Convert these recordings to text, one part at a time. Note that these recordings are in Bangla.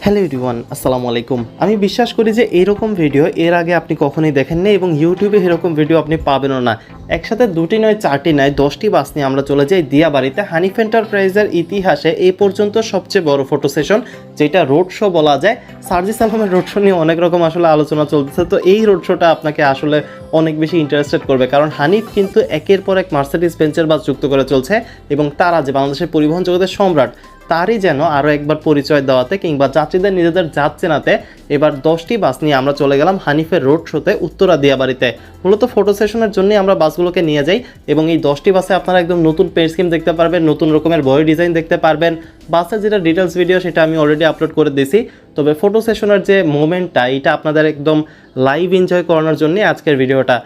হ্যালো এভরিওয়ান, আসসালামু আলাইকুম। আমি বিশ্বাস করি যে এরকম ভিডিও এর আগে আপনি কখনোই দেখেননি এবং ইউটিউবে এরকম ভিডিও আপনি পাবেনও না। একসাথে দুটি নয়, চারটি নয়, 10টি বাস নিয়ে আমরা চলে যাই দিয়াবাড়িতে। হানিফ এন্টারপ্রাইজের ইতিহাসে এই পর্যন্ত সবচেয়ে বড় ফটো সেশন, যেটা রোড শো বলা যায়। সার্জিস আলমের রোড শো নিয়ে অনেক রকম আসলে আলোচনা চলতেছে, তো এই রোড শোটা আপনাকে আসলে অনেক বেশি ইন্টারেস্টেড করবে, কারণ হানিফ কিন্তু একের পর এক মার্সিডিজ বেঞ্চের বাস যুক্ত করে চলছে এবং তারা যে বাংলাদেশের পরিবহন জগতের সম্রাট, তারই যেন আরও একবার পরিচয় দেওয়াতে কিংবা যাত্রীদের নিজেদের জাত চেনাতে এবার 10টি বাস নিয়ে আমরা চলে গেলাম হানিফের রোড শোতে উত্তরা দিয়াবাড়িতে। মূলত ফটো সেশনের জন্যই আমরা বাসগুলোকে নিয়ে যাই এবং এই 10টি বাসে আপনারা একদম নতুন পেড স্কিম দেখতে পারবেন, নতুন রকমের বডি ডিজাইন দেখতে পারবেন। বাসের যেটা ডিটেলস ভিডিও সেটা আমি অলরেডি আপলোড করে দিয়েছি, তবে ফটো সেশনের যে মোমেন্টটা এটা আপনাদের একদম লাইভ এনজয় করানোর জন্য আজকের ভিডিওটা।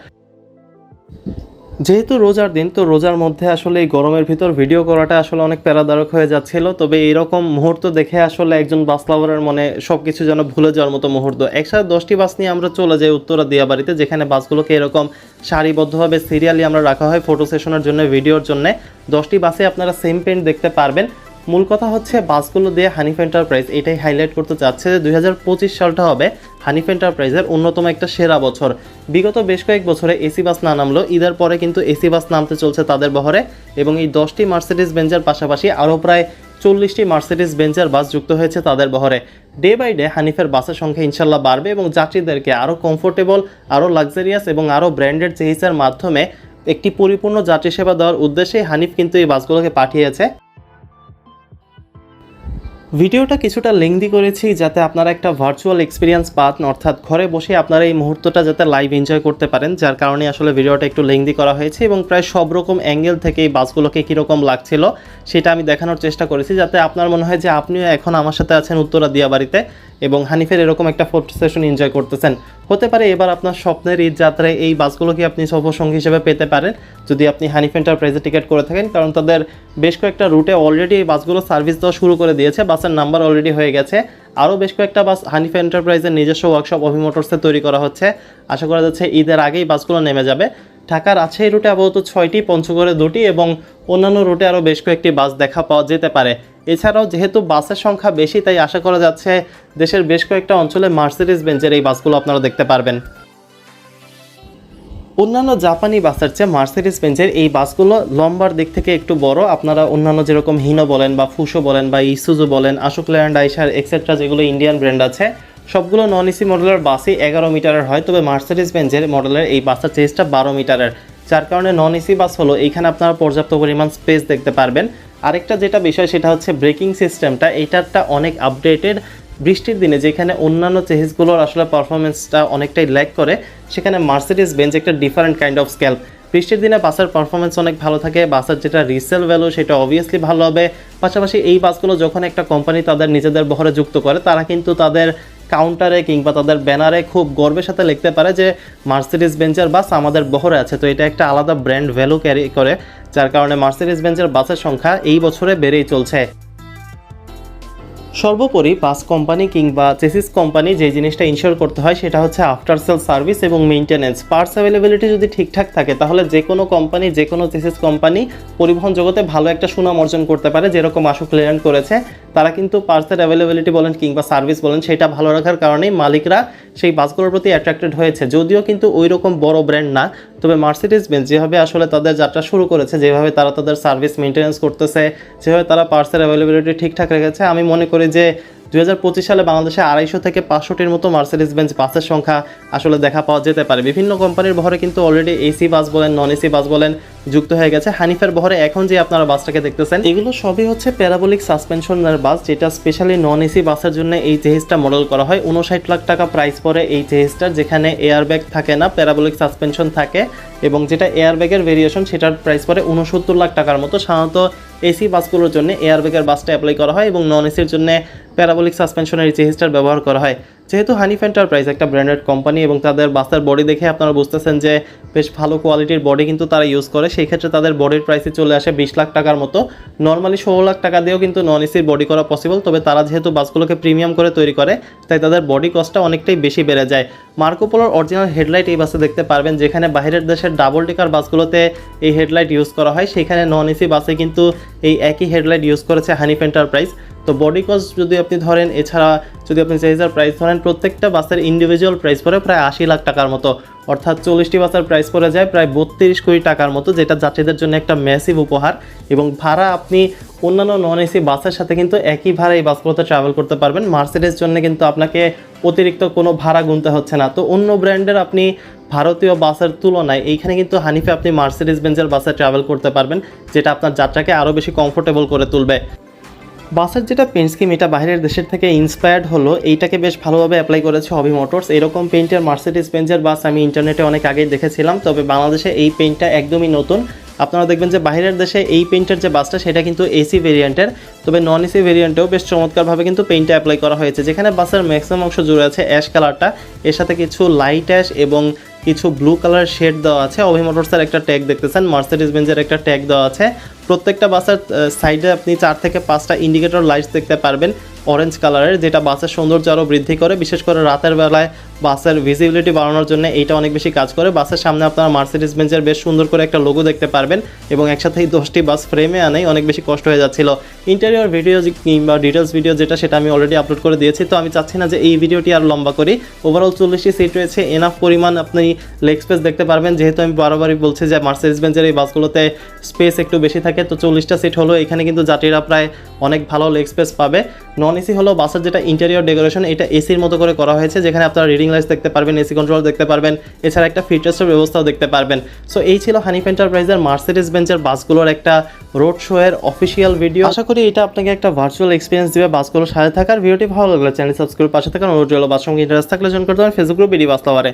যেহেতু রোজার দিন, তো রোজার মধ্যে আসলে এই গরমের ভিতর ভিডিও করাটা আসলে অনেক প্যারাদায়ক হয়ে যাচ্ছিল, তবে এইরকম মুহূর্ত দেখে আসলে একজন বাস লাভারের মনে সব কিছু যেন ভুলে যাওয়ার মতো মুহূর্ত। একসাথে 10টি বাস নিয়ে আমরা চলে যাই উত্তরা দিয়াবাড়িতে, যেখানে বাসগুলোকে এরকম সারিবদ্ধভাবে সিরিয়ালি আমরা রাখা হয় ফটো সেশনের জন্য, ভিডিওর জন্য। 10টি বাসে আপনারা সেম পেন্ট দেখতে পারবেন। মূল কথা হচ্ছে বাসগুলো দিয়ে হানিফ এন্টারপ্রাইজ এটাই হাইলাইট করতে চাচ্ছে যে 2025 সালটা হবে হানিফ এন্টারপ্রাইজের অন্যতম একটা সেরা বছর। বিগত বেশ কয়েক বছরে এসি বাস না নামলো, ঈদের পরে কিন্তু এসি বাস নামতে চলছে তাদের বহরে এবং এই 10টি মার্সিডিজ বেঞ্জের পাশাপাশি আরও প্রায় 40টি মার্সিডিজ বেঞ্জের বাস যুক্ত হয়েছে তাদের বহরে। ডে বাই ডে হানিফের বাসের সংখ্যা ইনশাল্লাহ বাড়বে এবং যাত্রীদেরকে আরও কমফোর্টেবল, আরও লাক্সারিয়াস এবং আরও ব্র্যান্ডেড চেহিসের মাধ্যমে একটি পরিপূর্ণ যাত্রী সেবা দেওয়ার উদ্দেশ্যে হানিফ কিন্তু এই বাসগুলোকে পাঠিয়েছে। ভিডিওটা কিছুটা লেংদি করেছি যাতে আপনারা একটা ভার্চুয়াল এক্সপিরিয়েন্স পান, অর্থাৎ ঘরে বসে আপনারা এই মুহূর্তটা যাতে লাইভ এনজয় করতে পারেন, যার কারণে আসলে ভিডিওটা একটু লেংদি করা হয়েছে এবং প্রায় সব রকম অ্যাঙ্গেল থেকে এই বাসগুলোকে কীরকম লাগছিল সেটা আমি দেখানোর চেষ্টা করেছি, যাতে আপনার মনে হয় যে আপনিও এখন আমার সাথে আছেন উত্তরা দিয়াবাড়িতে এবং হানিফের এরকম একটা ফটো সেশন এনজয় করতেছেন। হতে পারে এবার আপনার স্বপ্নের ঈদ যাত্রায় এই বাসগুলোকে আপনি সফরসঙ্গী হিসেবে পেতে পারেন যদি আপনি হানিফ এন্টারপ্রাইজে টিকিট করে থাকেন, কারণ তাদের বেশ কয়েকটা রুটে অলরেডি এই বাসগুলো সার্ভিস দেওয়া শুরু করে দিয়েছে, বাসের নাম্বার অলরেডি হয়ে গেছে। আরও বেশ কয়েকটা বাস হানিফ এন্টারপ্রাইজের নিজস্ব ওয়ার্কশপ অভি মোটরসে তৈরি করা হচ্ছে, আশা করা যাচ্ছে ঈদের আগেই বাসগুলো নেমে যাবে। ঢাকার রাজশাহী রুটে আপাতত 6টি, পঞ্চগড়ে 2টি এবং অন্যান্য রুটে আরও বেশ কয়েকটি বাস দেখা পাওয়া যেতে পারে। এছাড়াও যেহেতু বাসের সংখ্যা বেশি, তাই আশা করা যাচ্ছে দেশের বেশ কয়েকটা অঞ্চলে মার্সিডিজ বেঞ্জের এই বাসগুলো আপনারা দেখতে পারবেন। অন্যান্য জাপানি বাসের চেয়ে মার্সিডিজ বেঞ্জের এই বাসগুলো লম্বার দিক থেকে একটু বড়। আপনারা অন্যান্য যেরকম হিনো বলেন বা ফুসো বলেন বা ইসুজু বলেন, আশোক লেল্যান্ড, আইশার এক্সেট্রা যেগুলো ইন্ডিয়ান ব্র্যান্ড আছে, সবগুলো নন এসি মডেলের বাসই 11 মিটারের হয়, তবে মার্সিডিজ বেঞ্জের মডেলের এই বাসের চেসটা 12 মিটারের, যার কারণে নন এসি বাস হলো এইখানে আপনারা পর্যাপ্ত পরিমাণ স্পেস দেখতে পারবেন। আরেকটা যেটা বিষয় সেটা হচ্ছে ব্রেকিং সিস্টেমটা, এইটারটা অনেক আপডেটেড। বৃষ্টির দিনে যেখানে অন্যান্য চেসগুলোর আসলে পারফরমেন্সটা অনেকটাই ল্যাক করে, সেখানে মার্সিডিজ বেঞ্জ একটা ডিফারেন্ট কাইন্ড অফ স্কেল। বৃষ্টির দিনে বাসের পারফরমেন্স অনেক ভালো থাকে, বাসের যেটা রিসেল ভ্যালু সেটা অবভিয়াসলি ভালো হবে। পাশাপাশি এই বাসগুলো যখন একটা কোম্পানি তাদের নিজেদের বহরে যুক্ত করে, তারা কিন্তু তাদের কাউন্টারে কিংবা তাদের ব্যানারে খুব গর্বের সাথে লিখতে পারে যে মার্সিডিজ বেঞ্জের বাস আমাদের বহরে আছে, তো এটা একটা আলাদা ব্র্যান্ড ভ্যালু ক্যারি করে, যার কারণে মার্সিডিজ বেঞ্জের বাসের সংখ্যা এই বছরে বেড়েই চলছে। সর্বোপরি বাস কোম্পানি কিংবা চেসিস কোম্পানি যে জিনিসটা ইনশিওর করতে হয় সেটা হচ্ছে আফটার সেল সার্ভিস এবং মেইনটেনেন্স। পার্টস অ্যাভেলেবিলিটি যদি ঠিকঠাক থাকে তাহলে যে কোনো কোম্পানি, যে কোনো চেসিস কোম্পানি পরিবহন জগতে ভালো একটা সুনাম অর্জন করতে পারে, যেরকম আশোক লেল্যান্ড করেছে। তারা কিন্তু পার্টসের অ্যাভেলেবিলিটি বলেন কিংবা সার্ভিস বলেন সেটা ভালো রাখার কারণেই মালিকরা সেই বাসগুলোর প্রতি অ্যাট্রাক্টেড হয়েছে, যদিও কিন্তু ওই রকম বড় ব্র্যান্ড না। তবে মার্সিডিজ বেঞ্জ যেভাবে আসলে তাদের যাত্রা শুরু করেছে, যেভাবে তারা তাদের সার্ভিস মেইনটেনেন্স করতেছে, যেভাবে তারা পার্টসের অ্যাভেলেবিলিটি ঠিকঠাক রেখেছে, আমি মনে করি যে 2025 সালে বাংলাদেশে 250 থেকে 500টির মতো মার্সিডিজ বেঞ্জ বাসের সংখ্যা আসলে দেখা পাওয়া যেতে পারে। বিভিন্ন কোম্পানির বহরে কিন্তু অলরেডি এসি বাস বলেন, নন এসি বাস বলেন যুক্ত হয়ে গেছে। হানিফের বহরে এখন যে আপনারা বাসটাকে দেখতেছেন এগুলো সবই হচ্ছে প্যারাবোলিক সাসপেনশনের বাস, যেটা স্পেশালি নন এসি বাসের জন্য এই চেসিসটা মডেল করা হয়। 59 লাখ টাকা প্রাইস পরে এই চেসিসটার, যেখানে এয়ারব্যাগ থাকে না, প্যারাবোলিক সাসপেনশন থাকে, এবং যেটা এয়ারব্যাগের ভেরিয়েশন সেটার প্রাইস পরে 69 লাখ টাকার মতো। সাধারণত এসি বাসগুলোর জন্য এয়ারব্যাগের বাসটা অ্যাপ্লাই করা হয় এবং নন এসির জন্য প্যারাবোলিক সাসপেনশনের এই চেসিসটার ব্যবহার করা হয়। যেহেতু হানিফ এন্টারপ্রাইজ একটা ব্র্যান্ডেড কোম্পানি এবং তাদের বাসের বডি দেখে আপনারা বুঝতেছেন যে বেশ ভালো কোয়ালিটির বডি কিন্তু তারা ইউজ করে, সেই ক্ষেত্রে তাদের বডির প্রাইসে চলে আসে 20 লাখ টাকার মতো। নর্মালি 16 লাখ টাকা দিয়েও কিন্তু নন এসির বডি করা পসিবল, তবে তারা যেহেতু বাসগুলোকে প্রিমিয়াম করে তৈরি করে তাই তাদের বডি কস্টটা অনেকটাই বেশি বেড়ে যায়। মার্কোপোলোর অরিজিনাল হেডলাইট এই বাসে দেখতে পারবেন, যেখানে বাইরের দেশের ডাবল টিকার বাসগুলোতে এই হেডলাইট ইউজ করা হয়, সেখানে নন এসি বাসে কিন্তু এই একই হেডলাইট ইউজ করেছে হানিফ এন্টারপ্রাইজ। তো বডি কস্ট যদি আপনি ধরেন, এছাড়া যদি আপনি চেসিসের প্রাইস ধরেন, প্রত্যেকটা বাসের ইন্ডিভিজুয়াল প্রাইস পড়ে প্রায় 80 লাখ টাকার মতো, অর্থাৎ 40টি বাসের প্রাইস পড়ে যায় প্রায় 32 কোটি টাকার মতো, যেটা যাত্রীদের জন্য একটা ম্যাসিভ উপহার। এবং ভাড়া আপনি অন্যান্য নন এসি বাসের সাথে কিন্তু একই ভাড়া এই বাসগুলোতে ট্রাভেল করতে পারবেন। মার্সিডিজ জন্য কিন্তু আপনাকে অতিরিক্ত কোনো ভাড়া গুনতে হচ্ছে না। তো অন্য ব্র্যান্ডের আপনি ভারতীয় বাসের তুলনায় এইখানে কিন্তু হানিফে আপনি মার্সিডিজ বেঞ্জের বাসে ট্রাভেল করতে পারবেন, যেটা আপনার যাত্রাকে আরও বেশি কমফোর্টেবল করে তুলবে। বাসের যেটা পেইন্ট স্কিম, এটা বাইরের দেশের থেকে ইন্সপায়ার্ড হলো, এইটাকে বেশ ভালোভাবে অ্যাপ্লাই করেছে হবি মোটরস। এরকম পেইন্টের মার্সিডিজ বেঞ্জের বাস আমি ইন্টারনেটে অনেক আগেই দেখেছিলাম, তবে বাংলাদেশে এই পেইন্টটা একদমই নতুন। আপনারা দেখবেন যে বাইরের দেশে এই পেইন্টের যে বাসটা সেটা কিন্তু এসি ভেরিয়েন্টের, তবে নন এসি ভেরিয়েন্টেও বেশ চমৎকারভাবে কিন্তু পেইন্টটা অ্যাপ্লাই করা হয়েছে, যেখানে বাসের ম্যাক্সিমাম অংশ জুড়ে আছে অ্যাশ কালারটা, এর সাথে কিছু লাইট অ্যাশ এবং কিছু ব্লু কালার শেড দেওয়া আছে। অভি মোটরসের একটা ট্যাগ দেখতেছেন, মার্সিডিজ বেঞ্জের একটা ট্যাগ দেওয়া আছে। প্রত্যেকটা বাসের সাইডে আপনি 4 থেকে 5টা ইন্ডিকেটর লাইটস দেখতে পারবেন অরেঞ্জ কালারের, যেটা বাসের সৌন্দর্য আরও বৃদ্ধি করে, বিশেষ করে রাতের বেলায় বাসের ভিজিবিলিটি বাড়ানোর জন্য এইটা অনেক বেশি কাজ করে। বাসের সামনে আপনারা মার্সিডিজ বেঞ্জের বেশ সুন্দর করে একটা লোগো দেখতে পারবেন, এবং একসাথেই 10টি বাস ফ্রেমে আনেই অনেক বেশি কষ্ট হয়ে যাচ্ছিল। ইন্টেরিয়র ভিডিও কিংবা ডিটেলস ভিডিও সেটা আমি অলরেডি আপলোড করে দিয়েছি, তো আমি চাচ্ছি না যে এই ভিডিওটি আর লম্বা করি। ওভারঅল 40টি সিট রয়েছে, এনাফ পরিমাণ আপনি লেগ স্পেস দেখতে পারবেন, যেহেতু আমি বারবারই বলছি যে মার্সিডিজ বেঞ্জের এই বাসগুলোতে স্পেস একটু বেশি থাকে। তো 40টা সিট হলো, এখানে কিন্তু যাত্রীরা প্রায় অনেক ভালো লেগ স্পেস পাবে। নন এসি হলো বাসের যেটা ইন্টেরিয়র ডেকোরেশন, এটা এসির মতো করে করা হয়েছে, যেখানে আপনারা রিডিং লাইটস দেখতে পারবেন, এসি কন্ট্রোল দেখতে পারবেন, এছাড়া একটা ফিটনেসের ব্যবস্থাও দেখতে পারবেন। সো এই ছিল হানিফ এন্টারপ্রাইজের মার্সিডিজ বেঞ্জের বাসগুলোর একটা রোড শো এর অফিসিয়াল ভিডিও। আশা করি এটা আপনাকে একটা ভার্চুয়াল এক্সপিরিয়েন্স দিবে বাসগুলোর সাথে থাকার। ভিডিওটি ভালো লাগলে চ্যানেল সাবস্ক্রাইব পাশে থাকার অনুরোধ রইল। বাস সঙ্গে ইন্টারেস্ট থাকলে জয়েন করতে পারেন ফেসবুক গ্রুপ বিডি বাস লাভারে।